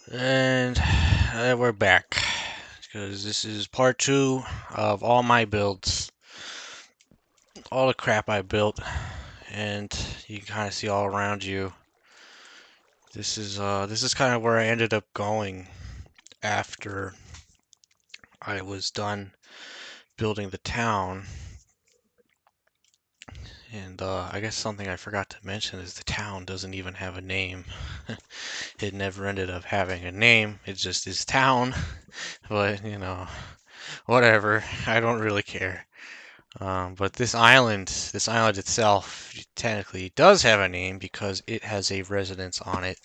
And we're back because this is part two of all my builds, all the crap I built, and you can kind of see all around you. This is kind of where I ended up going after I was done building the town. And I guess something I forgot to mention is the town doesn't even have a name. It never ended up having a name. It just is town. But whatever. I don't really care. But this island itself, technically does have a name because it has a residence on it.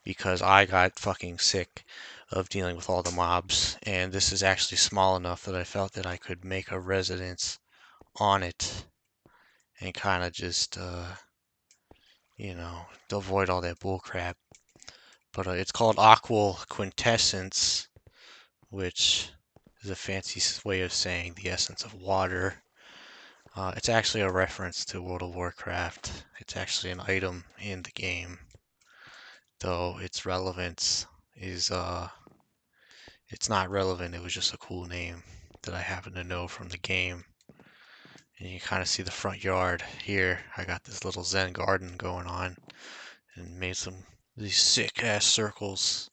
Because I got fucking sick of dealing with all the mobs, and this is actually small enough that I felt that I could make a residence on it and kind of just, avoid all that bullcrap. But it's called Aqua Quintessence, which is a fancy way of saying the essence of water. It's actually a reference to World of Warcraft. It's actually an item in the game, though its relevance is it's not relevant. It was just a cool name that I happen to know from the game. And you kind of see the front yard here. I got this little Zen garden going on and made these sick ass circles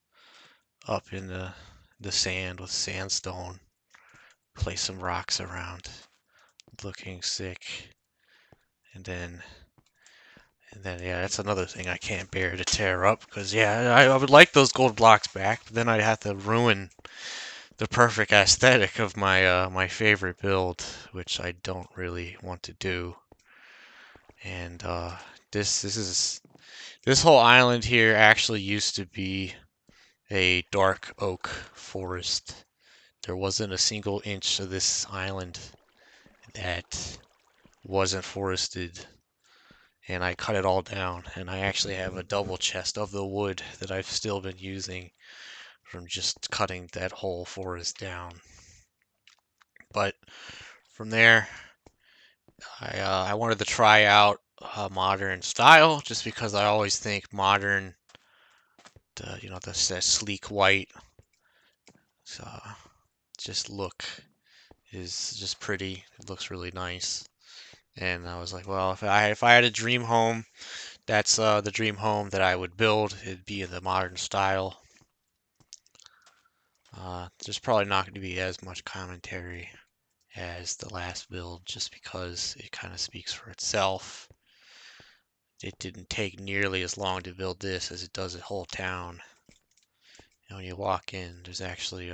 up in the sand with sandstone. Place some rocks around, looking sick. And then yeah, that's another thing I can't bear to tear up because yeah, I would like those gold blocks back, but then I'd have to ruin the perfect aesthetic of my favorite build, which I don't really want to do. And this whole island here actually used to be a dark oak forest. There wasn't a single inch of this island that wasn't forested, and I cut it all down. And I actually have a double chest of the wood that I've still been using from just cutting that whole forest down. But from there, I wanted to try out a modern style just because I always think modern, that sleek white, uh, just look is just pretty. It looks really nice. And I was like, well, if I had a dream home, that's the dream home that I would build. It'd be in the modern style. There's probably not going to be as much commentary as the last build just because it kind of speaks for itself. It didn't take nearly as long to build this as it does a whole town. And when you walk in, there's actually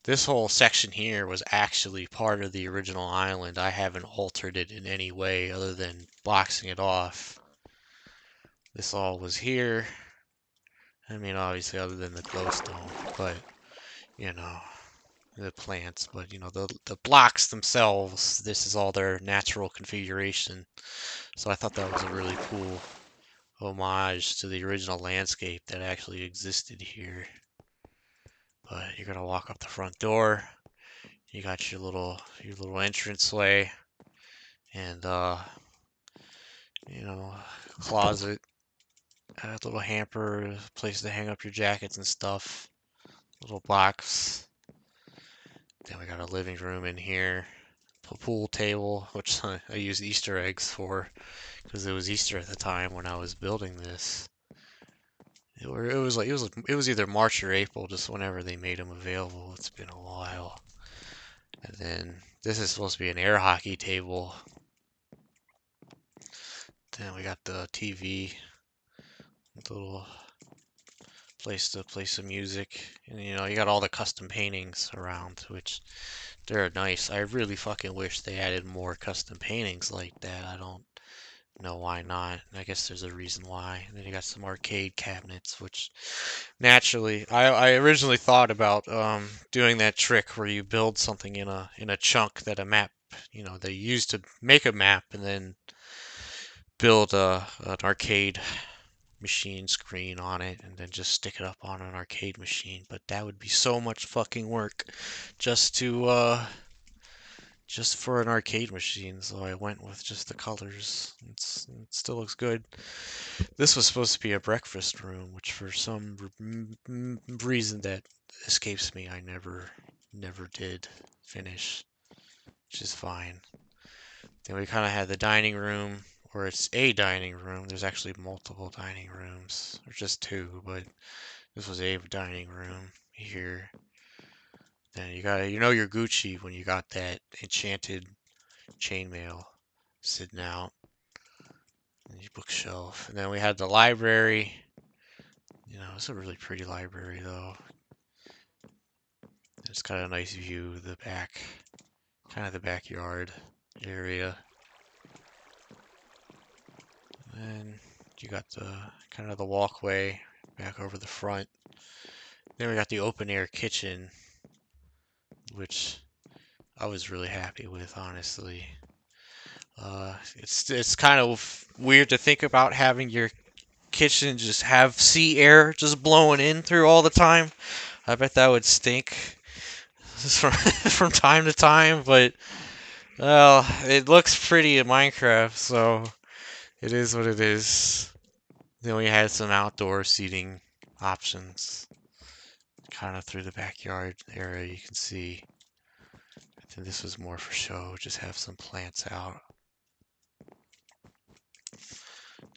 this whole section here was actually part of the original island. I haven't altered it in any way other than boxing it off. This all was here. I mean, obviously, other than the glowstone, but you know, the plants, but the blocks themselves, this is all their natural configuration. So I thought that was a really cool homage to the original landscape that actually existed here. But you're gonna walk up the front door. You got your little entranceway, and closet, a little hamper, place to hang up your jackets and stuff. Little box. Then we got a living room in here. Pool table, which I used Easter eggs for because it was Easter at the time when I was building this. It was either March or April, just whenever they made them available. It's been a while. And then this is supposed to be an air hockey table. Then we got the TV, little place to play some music, and you got all the custom paintings around, which they're nice. I really fucking wish they added more custom paintings like that. I don't know why not. I guess there's a reason why. And then you got some arcade cabinets, which naturally, I originally thought about doing that trick where you build something in a chunk that a map, they use to make a map, and then build an arcade machine screen on it, and then just stick it up on an arcade machine. But that would be so much fucking work just to just for an arcade machine, so I went with just the colors. It still looks good. This was supposed to be a breakfast room, which for some reason that escapes me, I never did finish, which is fine. Then we kind of had the dining room, or it's a dining room. There's actually multiple dining rooms, or just two, but this was a dining room here. Then you know you're Gucci when you got that enchanted chainmail sitting out in your bookshelf. And then we had the library. It's a really pretty library though. It's got a nice view of the back, kind of the backyard area. And you got the kind of the walkway back over the front. Then we got the open air kitchen, which I was really happy with, honestly. It's kind of weird to think about having your kitchen just have sea air just blowing in through all the time. I bet that would stink from time to time, but well, it looks pretty in Minecraft, so it is what it is. Then we had some outdoor seating options, kind of through the backyard area. You can see. I think this was more for show, just have some plants out.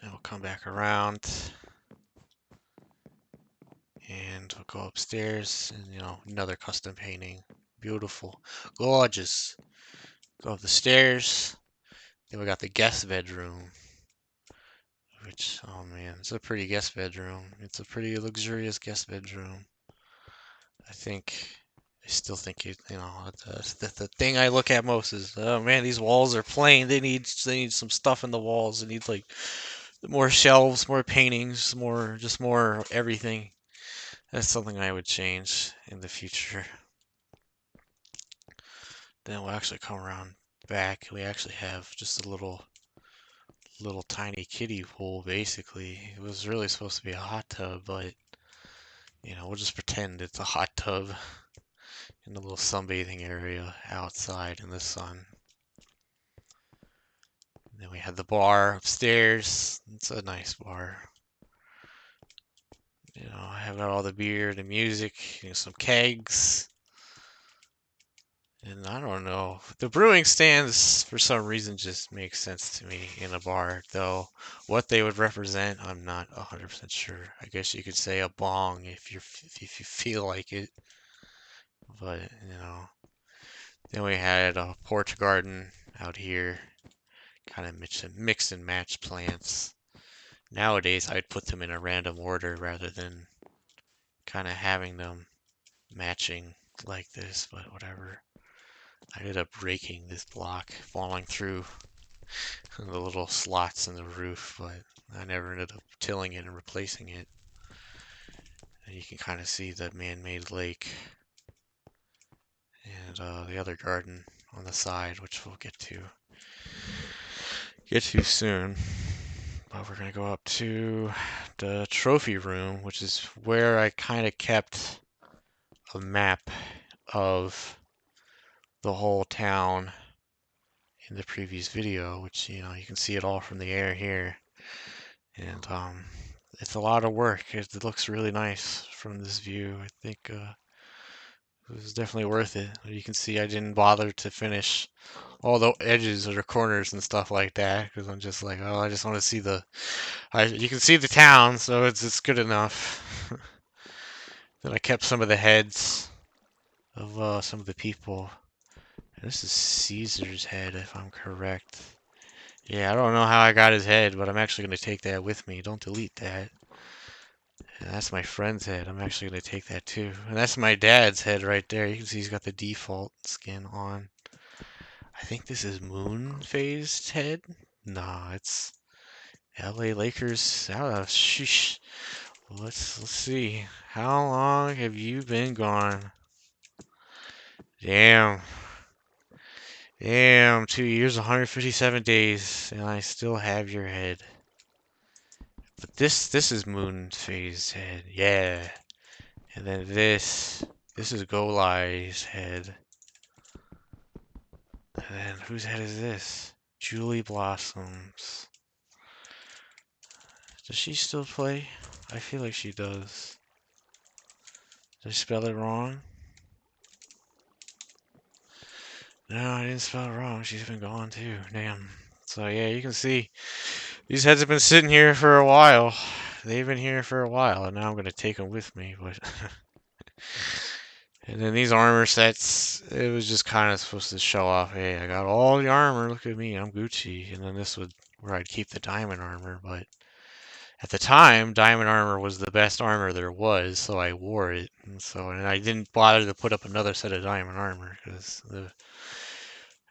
Then we'll come back around. And we'll go upstairs and, another custom painting. Beautiful. Gorgeous. Go up the stairs. Then we got the guest bedroom. Which, oh man, it's a pretty guest bedroom. It's a pretty luxurious guest bedroom. I still think the thing I look at most is, oh man, these walls are plain. They need some stuff in the walls. They need like more shelves, more paintings, just more everything. That's something I would change in the future. Then we'll actually come around back. We actually have just a little tiny kiddie pool, basically. It was really supposed to be a hot tub, but we'll just pretend it's a hot tub in a little sunbathing area outside in the sun. And then we had the bar upstairs. It's a nice bar. I have got all the beer, the music, some kegs. And I don't know. The brewing stands, for some reason, just make sense to me in a bar, though. What they would represent, I'm not 100% sure. I guess you could say a bong if you feel like it. But, Then we had a porch garden out here. Kind of mix and match plants. Nowadays, I'd put them in a random order rather than kind of having them matching like this, but whatever. I ended up breaking this block, falling through the little slots in the roof, but I never ended up tilling it and replacing it. And you can kind of see the man-made lake and the other garden on the side, which we'll get to soon. But we're gonna go up to the trophy room, which is where I kind of kept a map of the whole town in the previous video, which you can see it all from the air here. And it's a lot of work. It looks really nice from this view. I think it was definitely worth it. You can see I didn't bother to finish all the edges or the corners and stuff like that because I'm just like, oh, I just want to see you can see the town, so it's good enough. Then I kept some of the heads of some of the people. This is Caesar's head, if I'm correct. Yeah, I don't know how I got his head, but I'm actually going to take that with me. Don't delete that. And that's my friend's head. I'm actually going to take that too. And that's my dad's head right there. You can see he's got the default skin on. I think this is Moon Phased head. Nah, it's LA Lakers. Oh, sheesh. Let's see. How long have you been gone? Damn. Damn, 2 years, 157 days, and I still have your head. But this is Moon Phase head, yeah. And then this is Golai's head. And then whose head is this? Julie Blossoms. Does she still play? I feel like she does. Did I spell it wrong? No, I didn't spell it wrong. She's been gone too. Damn. So yeah, you can see these heads have been sitting here for a while. They've been here for a while, and now I'm gonna take them with me. But and then these armor sets, it was just kind of supposed to show off. Hey, I got all the armor. Look at me, I'm Gucci. And then this would where I'd keep the diamond armor. But at the time, diamond armor was the best armor there was, so I wore it. And I didn't bother to put up another set of diamond armor because the.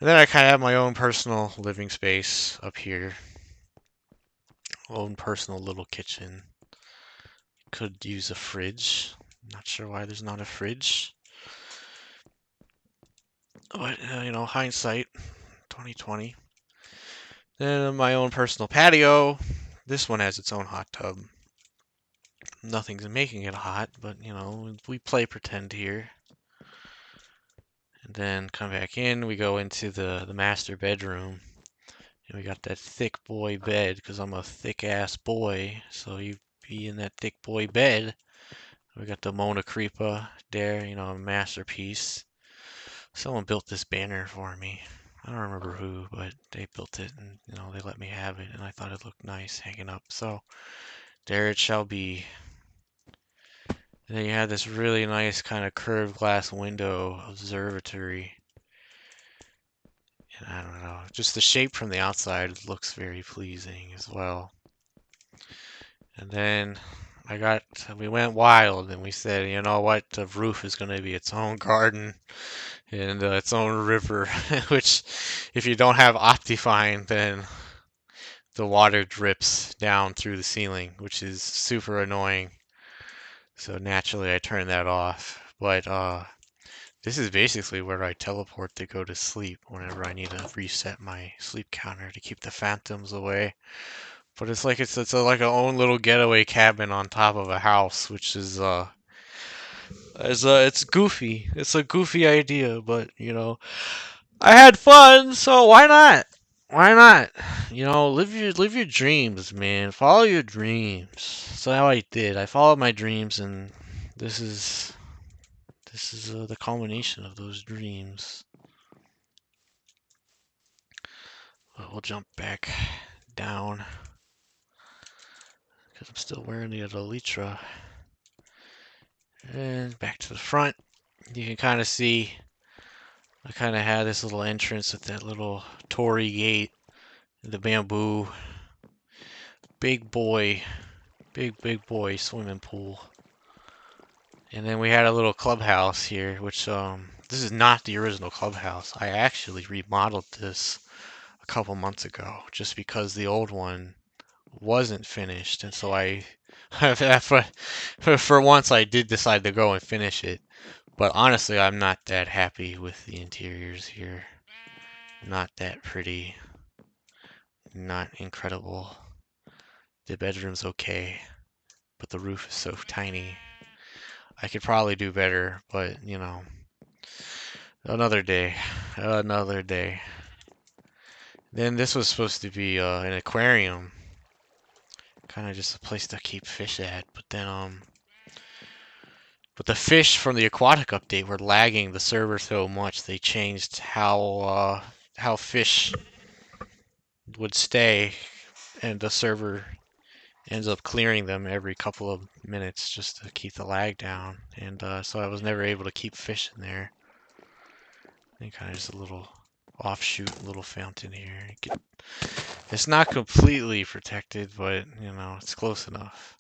And then I kind of have my own personal living space up here. Own personal little kitchen. Could use a fridge. Not sure why there's not a fridge. But, hindsight, 2020. Then my own personal patio. This one has its own hot tub. Nothing's making it hot, but, we play pretend here. And then come back in. We go into the master bedroom. And we got that thick boy bed, because I'm a thick-ass boy. So you be in that thick boy bed. We got the Mona Creepa there, a masterpiece. Someone built this banner for me. I don't remember who, but they built it and, they let me have it and I thought it looked nice hanging up. So there it shall be. And then you have this really nice kind of curved glass window observatory. And I don't know, just the shape from the outside looks very pleasing as well. And then we went wild and we said, you know what, the roof is going to be its own garden and its own river, which if you don't have Optifine, then the water drips down through the ceiling, which is super annoying. So naturally I turned that off. But this is basically where I teleport to go to sleep whenever I need to reset my sleep counter to keep the phantoms away. But it's like like a own little getaway cabin on top of a house, which is it's goofy. It's a goofy idea, but I had fun, so why not? Why not? Live your dreams, man. Follow your dreams. So how I did. I followed my dreams, and this is the culmination of those dreams. But we'll jump back down because I'm still wearing the Elytra. And back to the front. You can kind of see I kind of had this little entrance with that little torii gate, the bamboo, big boy swimming pool. And then we had a little clubhouse here, which this is not the original clubhouse. I actually remodeled this a couple months ago just because the old one wasn't finished, and so I for once I did decide to go and finish it. But honestly, I'm not that happy with the interiors here. Not that pretty. Not incredible. The bedroom's okay, but the roof is so tiny. I could probably do better, but another day. Another day. Then this was supposed to be an aquarium. Kind of just a place to keep fish at, but then but the fish from the aquatic update were lagging the server so much they changed how fish would stay, and the server ends up clearing them every couple of minutes just to keep the lag down, and so I was never able to keep fish in there. And kind of just a little offshoot, little fountain here. It's not completely protected, but it's close enough.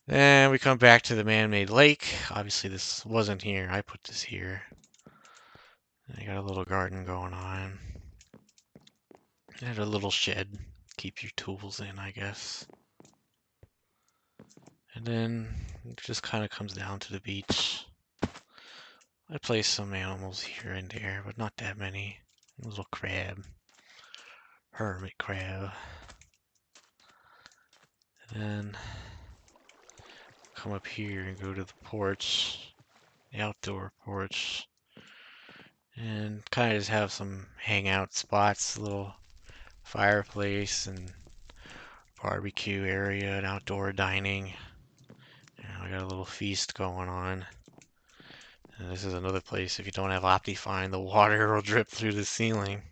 Then we come back to the man-made lake. Obviously this wasn't here. I put this here. And I got a little garden going on. And a little shed. Keep your tools in, I guess. And then it just kind of comes down to the beach. I place some animals here and there, but not that many. A little crab. Hermit crab. And then come up here and go to the porch. The outdoor porch. And kind of just have some hangout spots, a little fireplace and barbecue area and outdoor dining. And we got a little feast going on. And this is another place, if you don't have Optifine, the water will drip through the ceiling.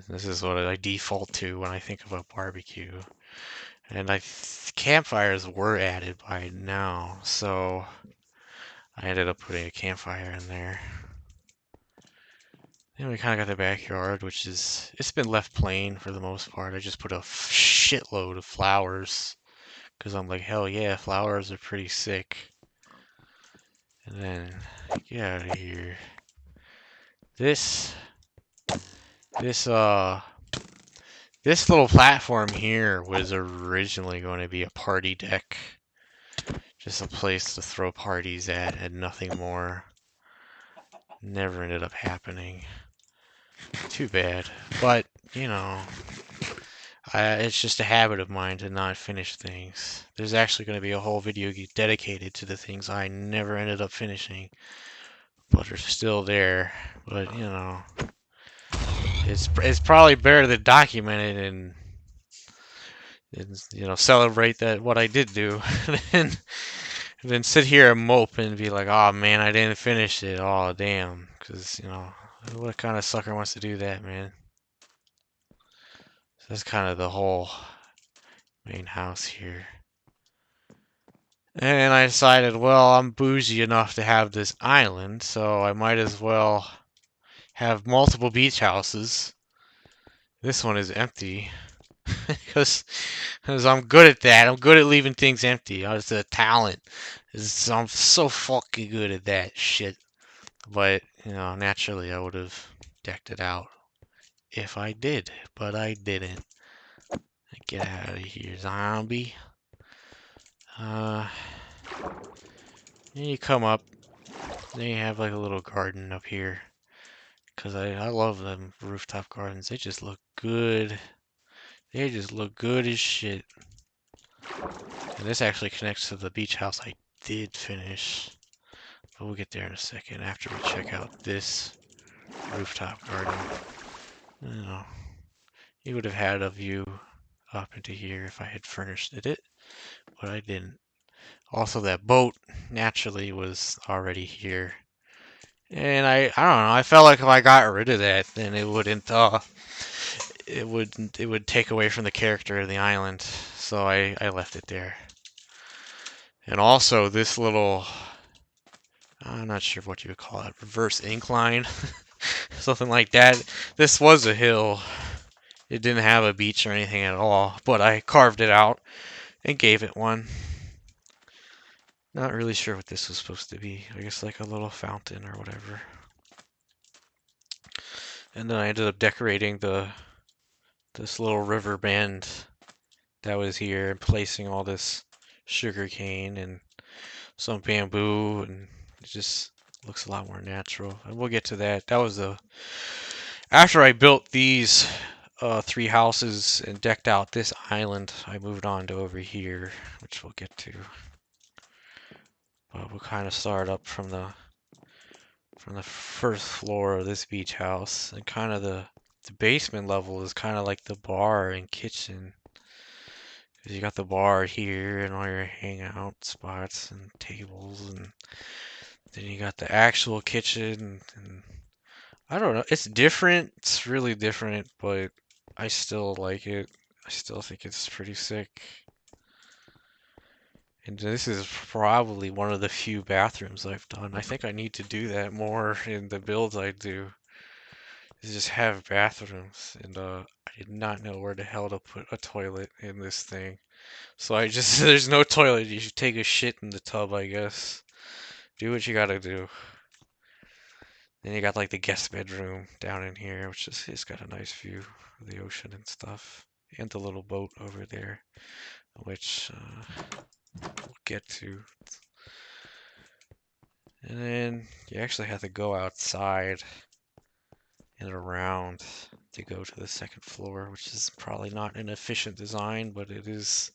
This is what I default to when I think of a barbecue. And campfires were added by now, so I ended up putting a campfire in there. Then we kind of got the backyard, which it's been left plain for the most part. I just put a shitload of flowers because I'm like, hell yeah, flowers are pretty sick. And then get out of here. This this this little platform here was originally going to be a party deck, just a place to throw parties at and nothing more. Never ended up happening. Too bad, but you know. It's just a habit of mine to not finish things. There's actually going to be a whole video dedicated to the things I never ended up finishing, but are still there. But you know, it's probably better to document it and you know celebrate that what I did do, than than sit here and mope and be like, oh man, I didn't finish it. Oh damn, because you know, what kind of sucker wants to do that, man? So that's kind of the whole main house here. And I decided, well, I'm bougie enough to have this island, so I might as well have multiple beach houses. This one is empty because I'm good at that. I'm good at leaving things empty. It's a talent. I'm so fucking good at that shit. But, you know, naturally I would have decked it out if I did, but I didn't. Get out of here, zombie. Then you come up. Then you have like a little garden up here. Because I love them rooftop gardens. They just look good. They just look good as shit. And this actually connects to the beach house I did finish. But we'll get there in a second after we check out this rooftop garden. You know, you would have had a view up into here if I had furnished it, but I didn't. Also, that boat naturally was already here. And I don't know, I felt like if I got rid of that, then it would take away from the character of the island. So I left it there. And also this little, I'm not sure what you would call it, reverse incline, something like that. This was a hill. It didn't have a beach or anything at all, but I carved it out and gave it one. Not really sure what this was supposed to be. I guess like a little fountain or whatever. And then I ended up decorating this little river bend that was here and placing all this sugar cane and some bamboo, and it just looks a lot more natural. And we'll get to that. That was after I built these three houses and decked out this island, I moved on to over here, which we'll get to. But we'll kind of start up from the first floor of this beach house, and kind of the basement level is kind of like the bar and kitchen. Because you got the bar here and all your hangout spots and tables, and then you got the actual kitchen. And I don't know, it's different. It's really different, but I still like it. I still think it's pretty sick. And this is probably one of the few bathrooms I've done. I think I need to do that more in the builds I do. Is just have bathrooms. And I did not know where the hell to put a toilet in this thing. So I just, there's no toilet. You should take a shit in the tub, I guess. Do what you gotta do. Then you got like the guest bedroom down in here, which is, it's got a nice view of the ocean and stuff. And the little boat over there, which we'll get to. And then you actually have to go outside and around to go to the second floor, which is probably not an efficient design, but it is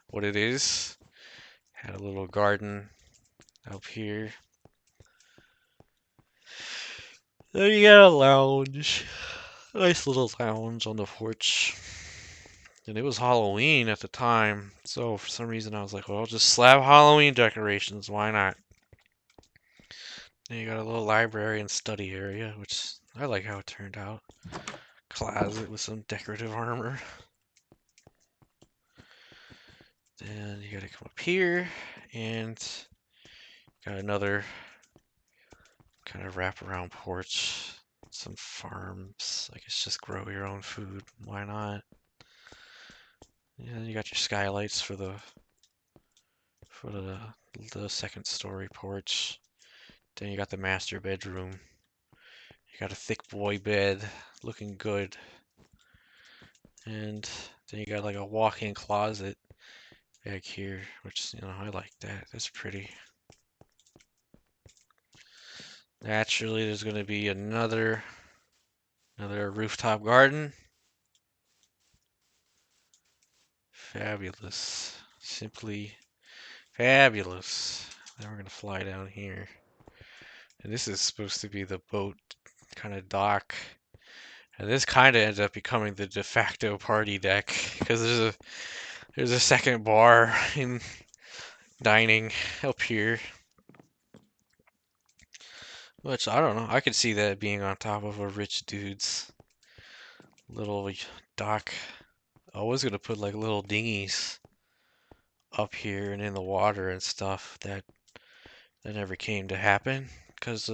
what it is. Had a little garden up here. Then you got a lounge. Nice little lounge on the porch. And it was Halloween at the time, so for some reason I was like, well, I'll just slap Halloween decorations. Why not? Then you got a little library and study area, which I like how it turned out. Closet with some decorative armor. Then you gotta come up here and got another kind of wraparound porch. Some farms. I guess just grow your own food. Why not? And you got your skylights for the second story porch. Then you got the master bedroom. You got a thick boy bed, looking good. And then you got like a walk-in closet back here, which, I like that. That's pretty. Naturally, there's going to be another rooftop garden. Fabulous. Simply fabulous. Then we're going to fly down here. And this is supposed to be the boat kind of dock. And this kind of ends up becoming the de facto party deck because there's a second bar and dining up here. Which I don't know. I could see that being on top of a rich dude's little dock. I was gonna put like little dinghies up here and in the water and stuff. That never came to happen because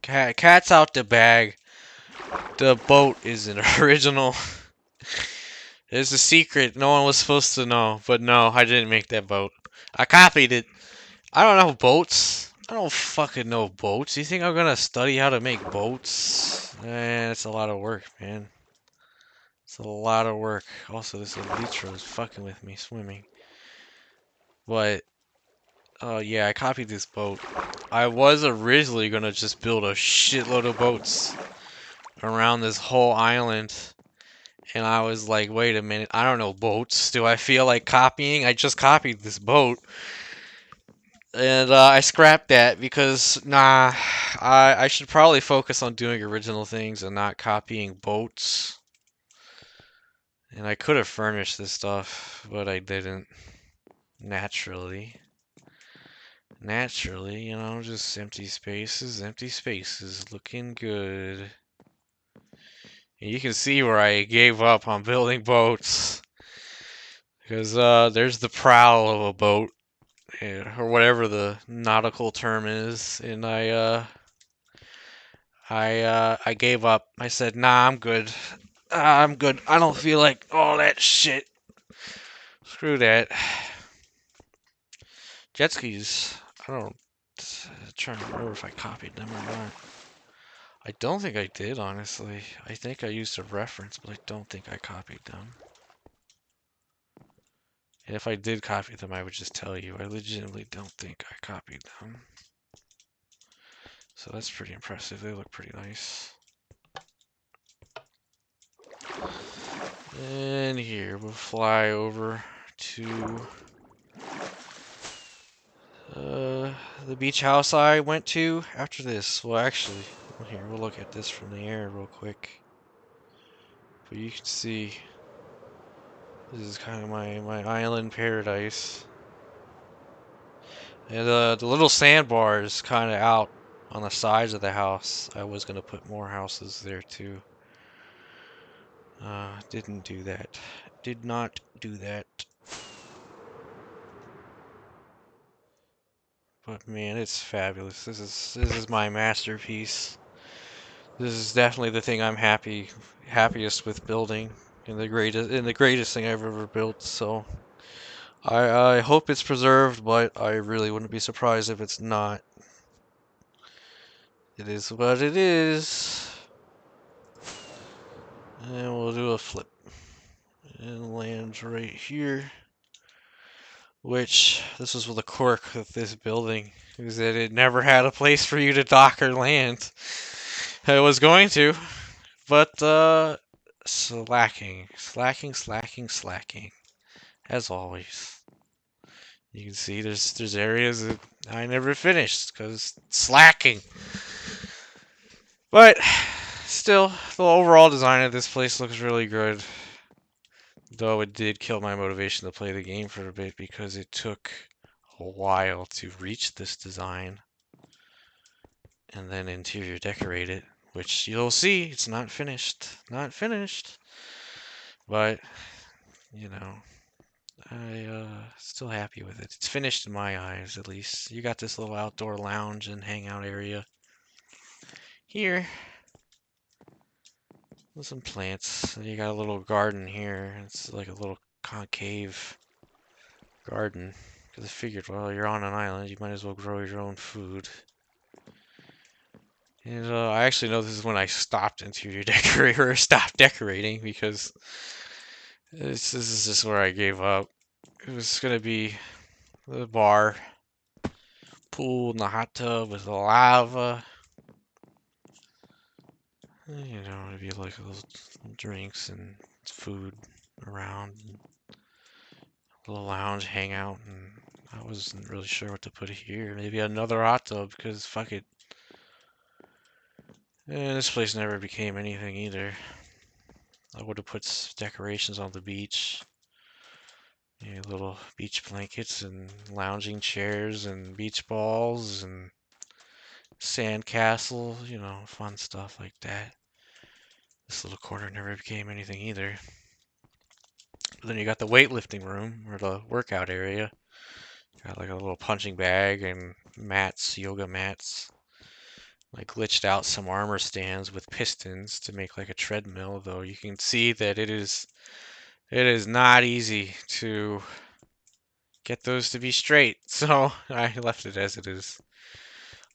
cat's out the bag. The boat is an original. It's a secret no one was supposed to know, but no, I didn't make that boat. I copied it. I don't know boats. I don't fucking know boats. You think I'm gonna study how to make boats? It's a lot of work, man. It's a lot of work. Also, this Elytra is fucking with me swimming. But, yeah, I copied this boat. I was originally gonna just build a shitload of boats around this whole island. And I was like, wait a minute, I don't know boats. Do I feel like copying? I just copied this boat. And I scrapped that because, nah, I should probably focus on doing original things and not copying boats. And I could have furnished this stuff, but I didn't. Naturally. Naturally, just empty spaces, looking good. And you can see where I gave up on building boats. Because there's the prow of a boat, or whatever the nautical term is, and I gave up. I said, nah, I'm good. I'm good. I don't feel like all that shit. Screw that. Jet skis. I'm trying to remember if I copied them or not. I don't think I did, honestly. I think I used a reference, but I don't think I copied them. And if I did copy them, I would just tell you. I legitimately don't think I copied them. So that's pretty impressive. They look pretty nice. And here, we'll fly over to the beach house I went to after this. Well, actually, here, we'll look at this from the air real quick. But you can see, this is kind of my island paradise. And the little sandbar is kind of out on the sides of the house. I was going to put more houses there too. Didn't do that. Did not do that. But man, it's fabulous. This is my masterpiece. This is definitely the thing I'm happiest with building, and the greatest thing I've ever built. So I hope it's preserved, but I really wouldn't be surprised if it's not. It is what it is. And we'll do a flip and land right here. Which, this was the quirk of this building, is that it never had a place for you to dock or land. I was going to, but slacking, as always. You can see there's areas that I never finished because slacking. But still, the overall design of this place looks really good. Though it did kill my motivation to play the game for a bit because it took a while to reach this design and then interior decorate it, which you'll see it's not finished. Not finished. But, you know, I still happy with it. It's finished in my eyes at least. You got this little outdoor lounge and hangout area here with some plants. And you got a little garden here. It's like a little concave garden. Because I figured, well, you're on an island, you might as well grow your own food. And I actually know this is when I stopped interior decorating or stopped decorating because this is just where I gave up. It was gonna be the bar, pool, and the hot tub with the lava. You know, it'd be like those drinks and food around, and a little lounge hangout, and I wasn't really sure what to put here. Maybe another hot tub because fuck it. And this place never became anything either. I would have put decorations on the beach. Little beach blankets and lounging chairs and beach balls and sand castle, fun stuff like that. This little corner never became anything either. But then you got the weightlifting room or the workout area. Got like a little punching bag and mats, yoga mats. I glitched out some armor stands with pistons to make like a treadmill, though you can see that it is not easy to get those to be straight. So I left it as it is.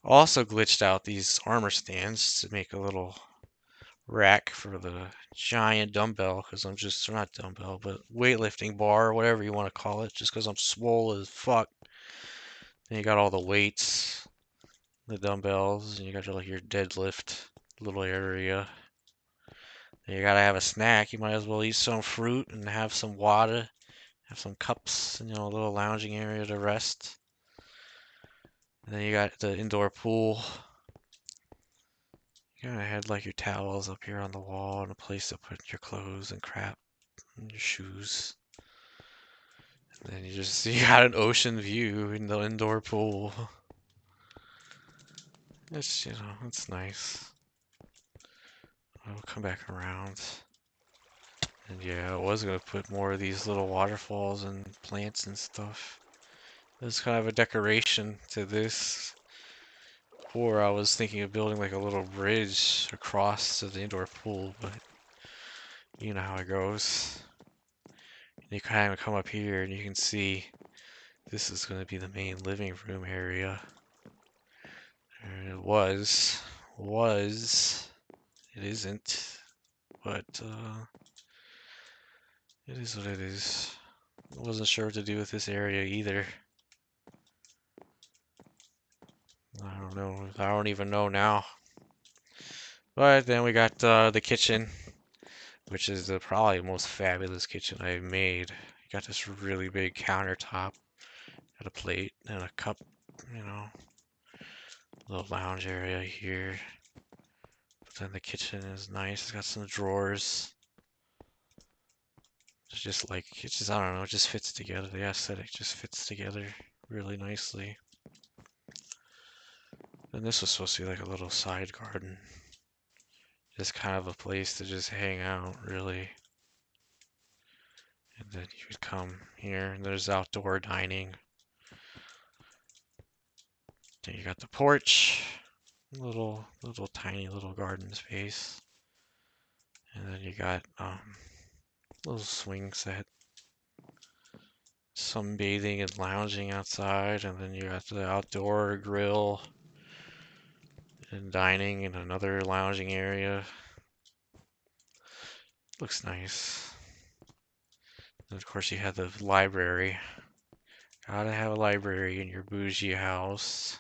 Also glitched out these armor stands to make a little rack for the giant dumbbell because I'm just, or not dumbbell, but weightlifting bar or whatever you want to call it, just because I'm swole as fuck. Then you got all the weights, the dumbbells, and you got your deadlift little area. And you gotta have a snack. You might as well eat some fruit and have some water, have some cups, and a little lounging area to rest. And then you got the indoor pool. You kind of had like your towels up here on the wall and a place to put your clothes and crap and your shoes. And then you got an ocean view in the indoor pool. It's nice. I'll come back around. And yeah, I was gonna put more of these little waterfalls and plants and stuff. There's kind of a decoration to this. Or I was thinking of building like a little bridge across to the indoor pool, but you know how it goes. And you kind of come up here and you can see this is going to be the main living room area. And it was, it isn't, but it is what it is. I wasn't sure what to do with this area either. I don't know. I don't even know now. But then we got the kitchen, which is the probably most fabulous kitchen I've made. You got this really big countertop, got a plate and a cup, little lounge area here. But then the kitchen is nice. It's got some drawers. I don't know, it just fits together. The aesthetic just fits together really nicely. And this was supposed to be like a little side garden. Just kind of a place to just hang out, really. And then you would come here, and there's outdoor dining. Then you got the porch, little tiny little garden space. And then you got little swing set. Some bathing and lounging outside, and then you got the outdoor grill and dining in another lounging area. Looks nice. And of course you have the library. Gotta have a library in your bougie house.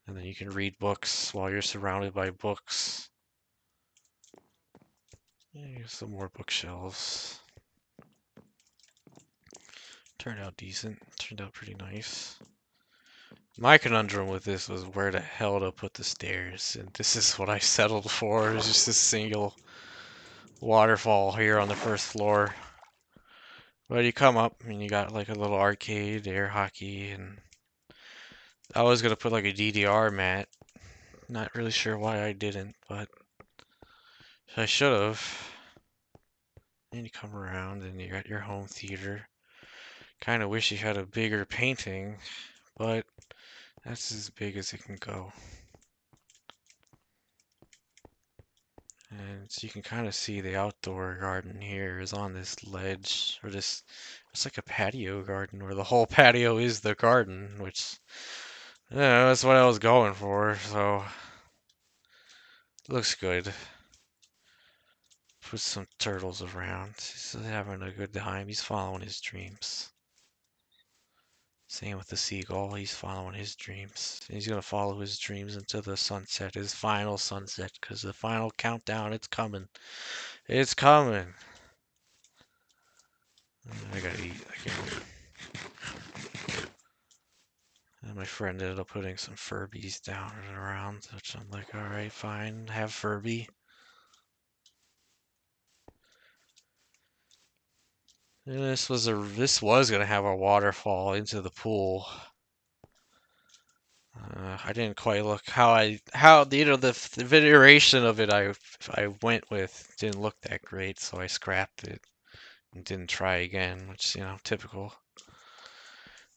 And then you can read books while you're surrounded by books. Yeah, some more bookshelves. Turned out decent. Turned out pretty nice. My conundrum with this was where the hell to put the stairs, and this is what I settled for. It's just a single waterfall here on the first floor. But you come up and you got like a little arcade, air hockey, and I was gonna put like a DDR mat. Not really sure why I didn't, but I should have. And you come around and you're at your home theater. Kind of wish you had a bigger painting, but that's as big as it can go. And so you can kind of see the outdoor garden here is on this ledge, or this, it's like a patio garden where the whole patio is the garden, which, yeah, that's what I was going for, so looks good. Put some turtles around. He's having a good time. He's following his dreams. Same with the seagull. He's following his dreams. He's gonna follow his dreams into the sunset, his final sunset, because the final countdown, it's coming. It's coming. I gotta eat again. And my friend ended up putting some Furbies down and around, which I'm like, alright, fine, have Furby. And this was gonna have a waterfall into the pool. I didn't quite look how the iteration of it I went with didn't look that great, so I scrapped it and didn't try again, which typical.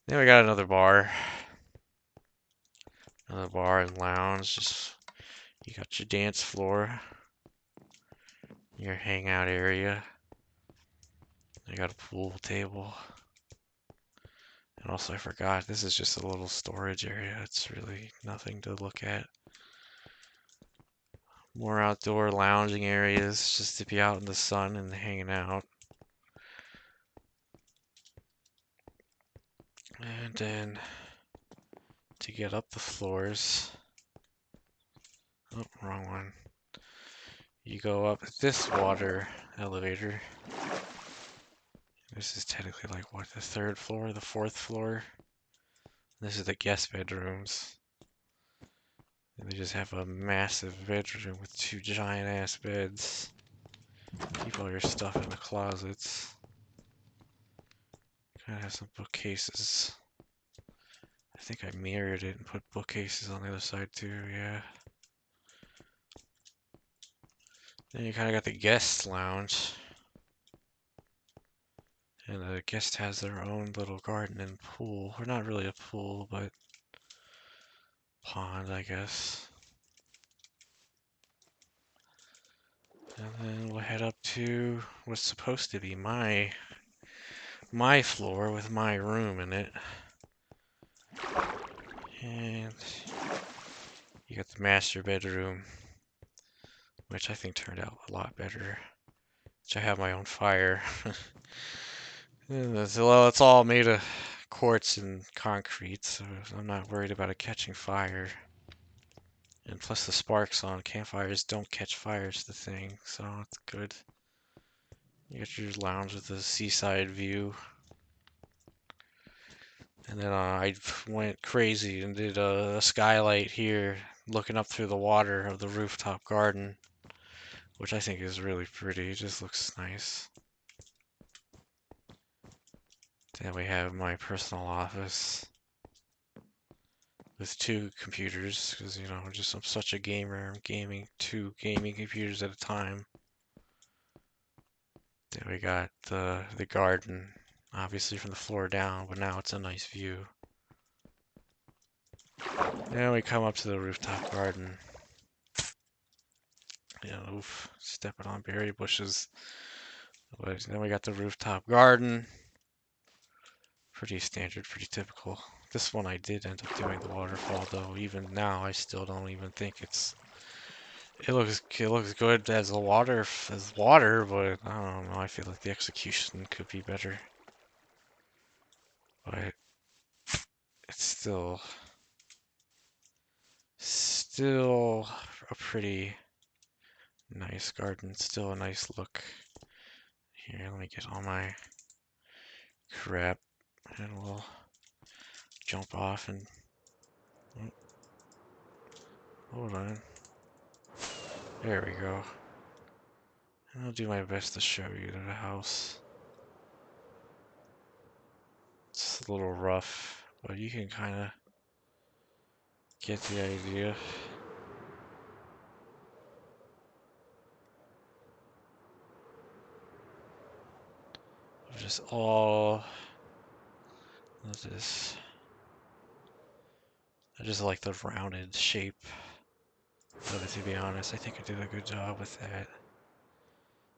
Then we got another bar and lounge. Just you got your dance floor, your hangout area. I got a pool table. And also I forgot, this is just a little storage area. It's really nothing to look at. More outdoor lounging areas just to be out in the sun and hanging out. And then to get up the floors, oh, wrong one. You go up this water elevator. This is technically like what, the third floor, the fourth floor? This is the guest bedrooms. And they just have a massive bedroom with two giant ass beds. Keep all your stuff in the closets. Kind of have some bookcases. I think I mirrored it and put bookcases on the other side too, yeah. Then you kind of got the guest lounge. And the guest has their own little garden and pool. Or not really a pool, but pond, I guess. And then we'll head up to what's supposed to be my floor with my room in it. And you got the master bedroom, which I think turned out a lot better. Which I have my own fire. Well, it's all made of quartz and concrete, so I'm not worried about it catching fire. And plus the sparks on campfires don't catch fire, is the thing, so it's good. You got your lounge with the seaside view. And then I went crazy and did a skylight here, looking up through the water of the rooftop garden, which I think is really pretty. It just looks nice. Then we have my personal office with two computers, because I'm such a gamer. I'm gaming 2 gaming computers at a time. Then we got the garden, obviously from the floor down, but now it's a nice view. Then we come up to the rooftop garden. Oof, stepping on berry bushes. But then we got the rooftop garden. Pretty standard, pretty typical. This one I did end up doing the waterfall though. Even now, I still don't even think it looks good as water, but I don't know. I feel like the execution could be better. But it's still a pretty nice garden. Still a nice look. Here, let me get all my crap, and we'll jump off and Hold on. There we go. I'll do my best to show you the house. It's a little rough, but you can kind of get the idea. Just all of this. I just like the rounded shape of it, to be honest. I think I did a good job with that.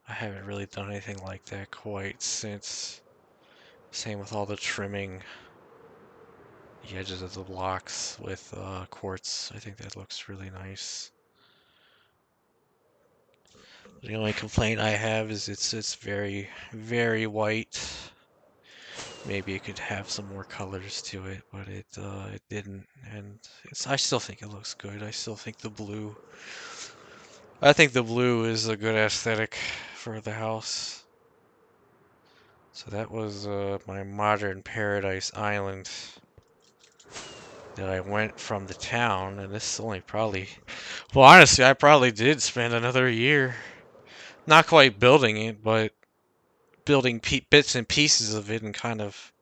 I haven't really done anything like that quite since. Same with all the trimming the edges of the blocks with quartz. I think that looks really nice. The only complaint I have is it's very, very white. Maybe it could have some more colors to it, but it didn't, and I still think it looks good. I think the blue is a good aesthetic for the house. So that was my modern paradise island that I went from the town, and this is only probably, well, honestly, I probably did spend another year, not quite building it, but building bits and pieces of it and kind of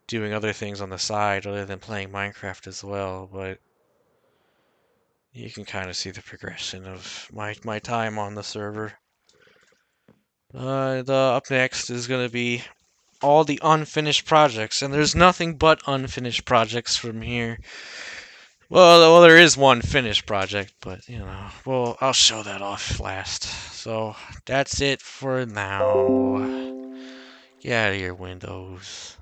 doing other things on the side other than playing Minecraft as well. But you can kind of see the progression of my time on the server. Up next is going to be all the unfinished projects, and there's nothing but unfinished projects from here. Well, there is one finished project, but well, I'll show that off last. So that's it for now. Get out of here, Windows.